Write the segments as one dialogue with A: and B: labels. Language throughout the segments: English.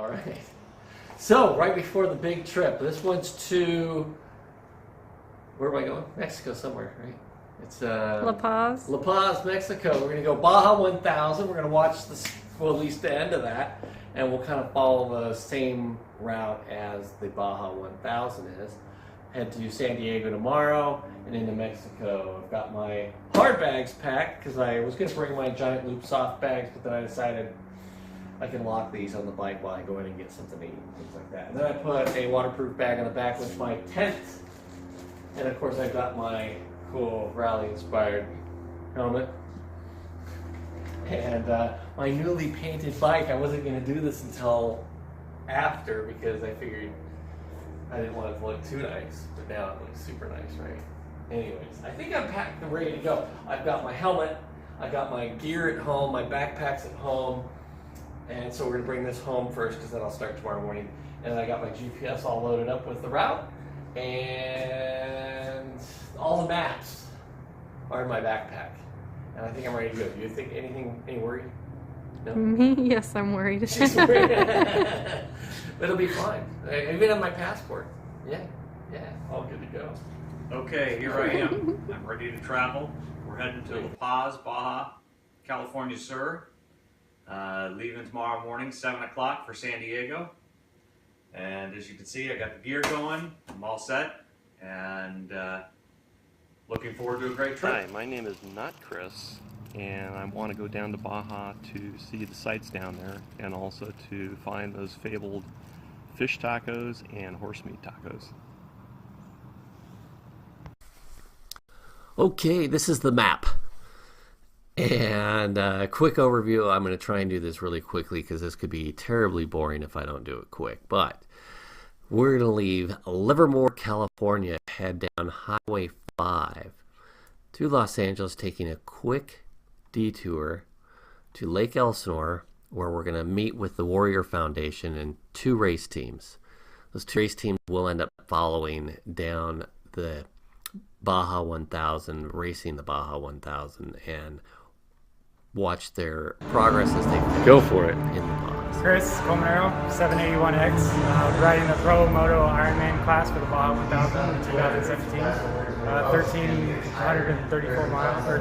A: All right. So, right before the big trip, this one's to, where am I going? Mexico somewhere, right? It's
B: La Paz.
A: La Paz, Mexico. We're going to go Baja 1000. We're going to watch this, well, at least the end of that, and we'll kind of follow the same route as the Baja 1000 is. Head to San Diego tomorrow and into Mexico. I've got my hard bags packed because I was going to bring my giant loop soft bags, but then I decided I can lock these on the bike while I go in and get something to eat and things like that. And then I put a waterproof bag on the back with my tent. And of course I've got my cool rally-inspired helmet. And my newly painted bike. I wasn't going to do this until after because I figured I didn't want it to look too nice. But now it looks super nice, right? Anyways, I think I'm packed and ready to go. I've got my helmet. I've got my gear at home. My backpack's at home. And so we're going to bring this home first because then I'll start tomorrow morning. And I got my GPS all loaded up with the route. And all the maps are in my backpack. And I think I'm ready to go. Do you think any worry? No?
B: Me? Yes, I'm worried.
A: She's worried. But it'll be fine. I even have my passport. Yeah, all good to go.
C: Okay, here I am. I'm ready to travel. We're heading to La Paz, Baja California Sur. Leaving tomorrow morning, 7 o'clock for San Diego. And as you can see, I got the gear going. I'm all set. And looking forward to a great trip.
D: Hi, my name is not Chris, and I want to go down to Baja to see the sights down there and also to find those fabled fish tacos and horse meat tacos.
A: Okay, this is the map. And a quick overview. I'm going to try and do this really quickly because this could be terribly boring if I don't do it quick. But we're going to leave Livermore, California, head down Highway 5 to Los Angeles, taking a quick detour to Lake Elsinore, where we're going to meet with the Warrior Foundation and 2 race teams. Those 2 race teams will end up following down the Baja 1000, racing the Baja 1000, and watch their progress as they go for it in the Baja.
E: Chris Comanero, 781X, riding the Pro Moto Ironman class for the Baja 1000 in 2017. 1,334 miles, or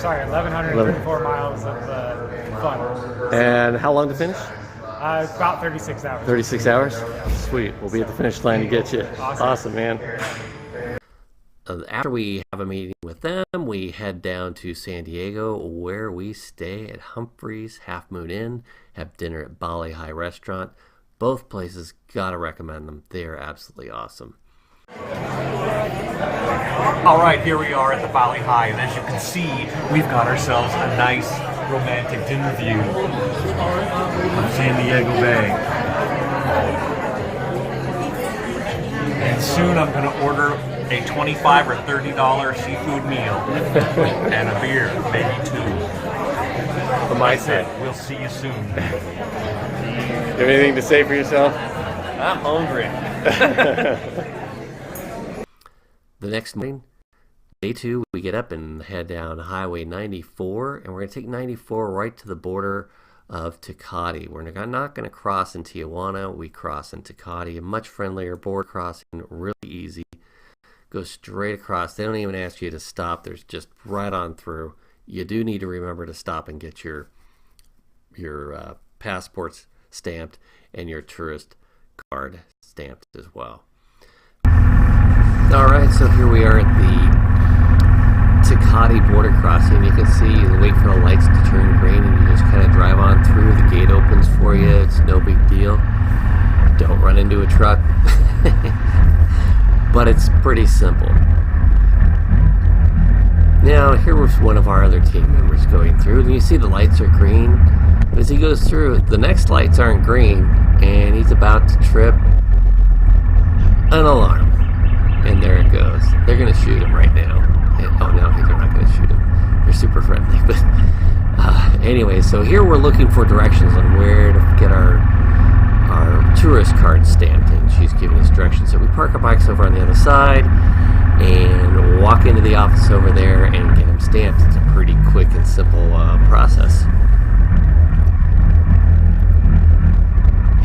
E: sorry, 1,134 miles of fun.
A: And how long to finish?
E: About 36 hours.
A: 36 hours? Sweet. We'll be at the finish line to get you. Awesome, man. After we have a meeting with them, we head down to San Diego, where we stay at Humphreys Half Moon Inn, have dinner at Bali High Restaurant. Both places, gotta recommend them. They are absolutely awesome.
C: All right, here we are at the Bali High, and as you can see, we've got ourselves a nice romantic dinner view of San Diego Bay. And soon I'm going to order a $25 or $30 seafood meal and a beer, maybe 2.
A: From my
C: That's
A: side.
C: it. We'll see you soon.
A: You have anything to say for yourself?
C: I'm hungry.
A: The next morning, day 2, we get up and head down Highway 94, and we're going to take 94 right to the border of Tecate. We're not going to cross in Tijuana. We cross in Tecate, a much friendlier border crossing, really easy. Go straight across. They don't even ask you to stop. There's just right on through. You do need to remember to stop and get your passports stamped and your tourist card stamped as well. Alright, so here we are at the Tecate border crossing. You can see you wait for the lights to turn green and you just kind of drive on through. The gate opens for you. It's no big deal. Don't run into a truck. But it's pretty simple. Now, here was one of our other team members going through, and you see the lights are green. But as he goes through, the next lights aren't green, and he's about to trip an alarm. And there it goes. They're going to shoot him right now. And, oh, no, they're not going to shoot him. They're super friendly. But anyway, so here we're looking for directions on where to get our tourist card stamped, and she's giving us directions. So we park our bikes over on the other side and walk into the office over there and get them stamped. It's a pretty quick and simple process.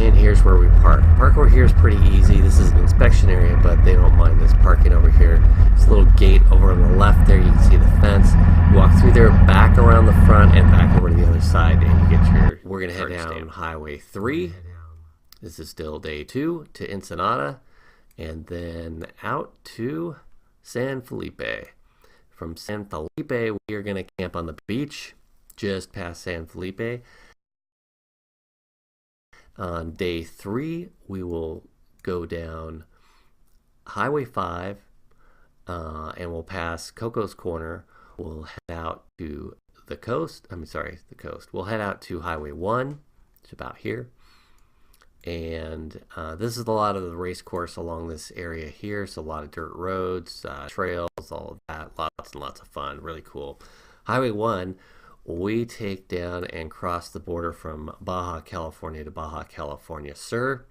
A: And here's here's where we park. Park over here is pretty easy. This is an inspection area, but they don't mind us parking over here. There's a little gate over on the left there. You can see the fence. You walk through there, back around the front, and back over to the other side, and you get your... We're going to head down Highway 3. This is still day 2 to Ensenada, and then out to San Felipe. From San Felipe, we are going to camp on the beach just past San Felipe. On day 3, we will go down Highway 5, and we'll pass Coco's Corner. We'll head out to the coast. The coast. We'll head out to Highway 1. It's about here. And this is a lot of the race course along this area here. So a lot of dirt roads, trails, all of that. Lots and lots of fun. Really cool. Highway 1, we take down and cross the border from Baja California to Baja California Sur.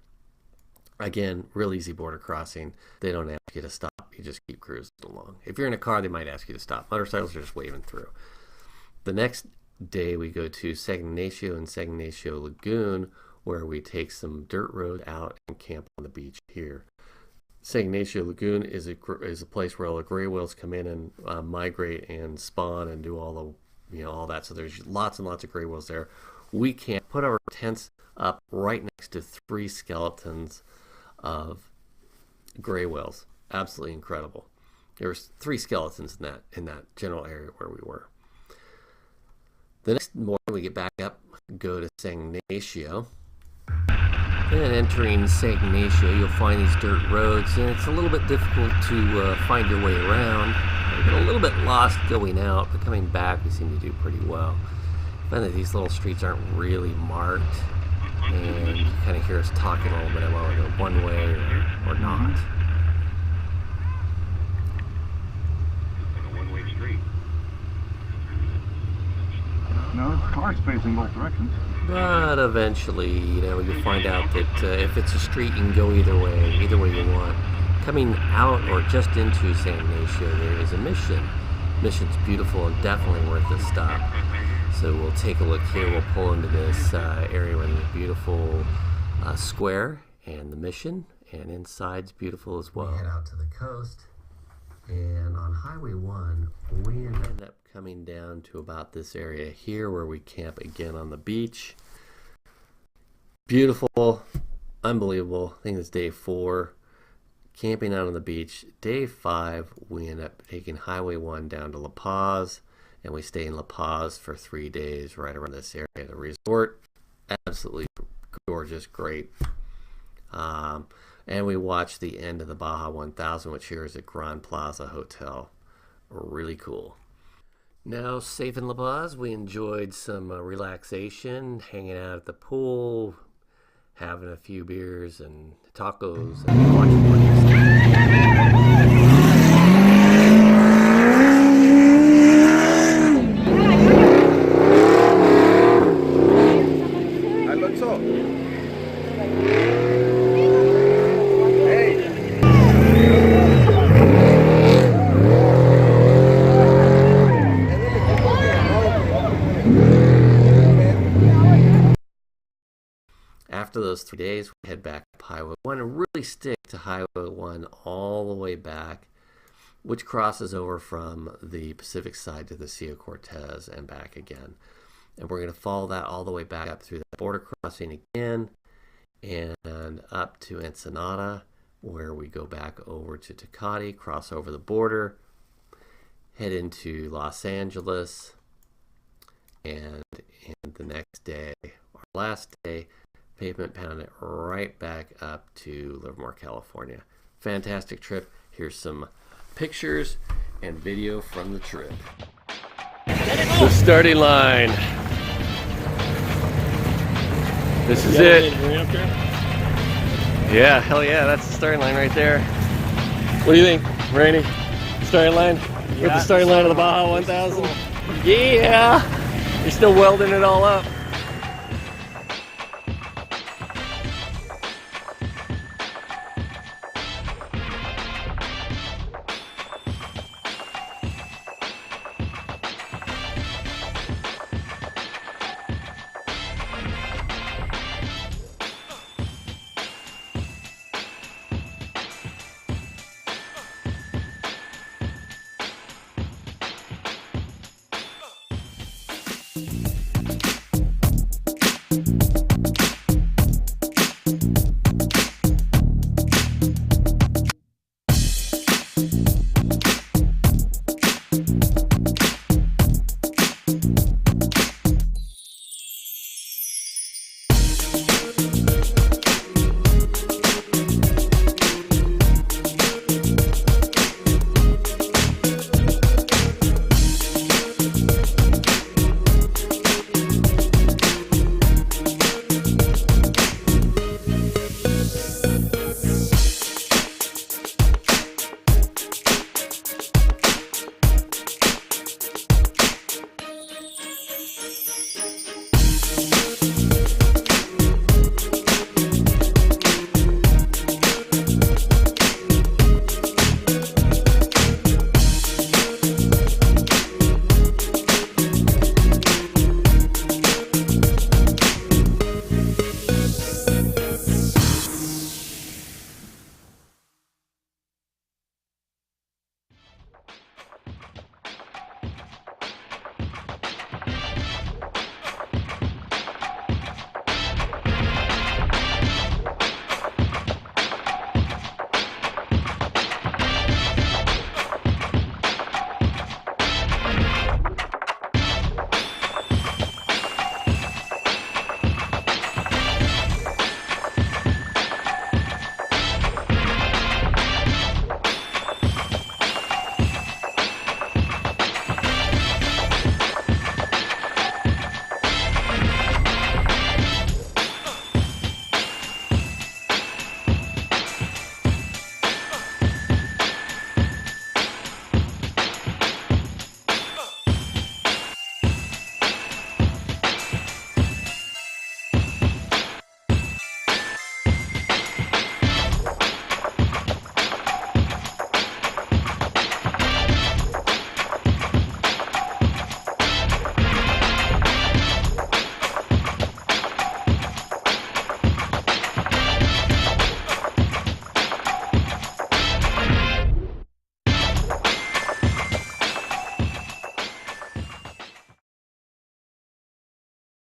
A: Again, real easy border crossing. They don't ask you to stop. You just keep cruising along. If you're in a car, they might ask you to stop. Motorcycles are just waving through. The next day, we go to San Ignacio and San Ignacio Lagoon, where we take some dirt road out and camp on the beach here. San Ignacio Lagoon is a place where all the gray whales come in and migrate and spawn and do all the all that. So there's lots and lots of gray whales there. We camp, put our tents up right next to 3 skeletons of gray whales. Absolutely incredible. There was 3 skeletons in that general area where we were. The next morning we get back up, go to San Ignacio. And entering San Ignacio, you'll find these dirt roads, and it's a little bit difficult to find your way around. We get a little bit lost going out, but coming back we seem to do pretty well. I find that these little streets aren't really marked, and you kind of hear us talking a little bit about whether one way or not.
F: Like a one-way street. No, cars facing both directions.
A: But eventually, you find out that if it's a street, you can go either way you want. Coming out or just into San Ignacio, there is a mission. Mission's beautiful and definitely worth a stop. So we'll take a look here. We'll pull into this area where there's a beautiful square and the mission, and inside's beautiful as well. We head out to the coast, and on Highway 1, we end up coming down to about this area here where we camp again on the beach. Beautiful, unbelievable. I think it's day 4. Camping out on the beach. Day 5, we end up taking Highway 1 down to La Paz, and we stay in La Paz for 3 days right around this area of the resort. Absolutely gorgeous, great. And we watch the end of the Baja 1000, which here is at Grand Plaza Hotel. Really cool. Now, safe in La Paz, we enjoyed some relaxation, hanging out at the pool, having a few beers and tacos, and watching more news. After those 3 days, we head back up Highway 1 and really stick to Highway 1 all the way back, which crosses over from the Pacific side to the Sea of Cortez and back again. And we're going to follow that all the way back up through that border crossing again and up to Ensenada, where we go back over to Tecate, cross over the border, head into Los Angeles, and the next day, our last day, pavement pound it right back up to Livermore, California. Fantastic trip. Here's some pictures and video from the trip. The starting line. This is it. Yeah, hell yeah, that's the starting line right there. What do you think, Rainey? Starting line? Yeah, with the starting line of the Baja 1000? Cool. Yeah! You're still welding it all up.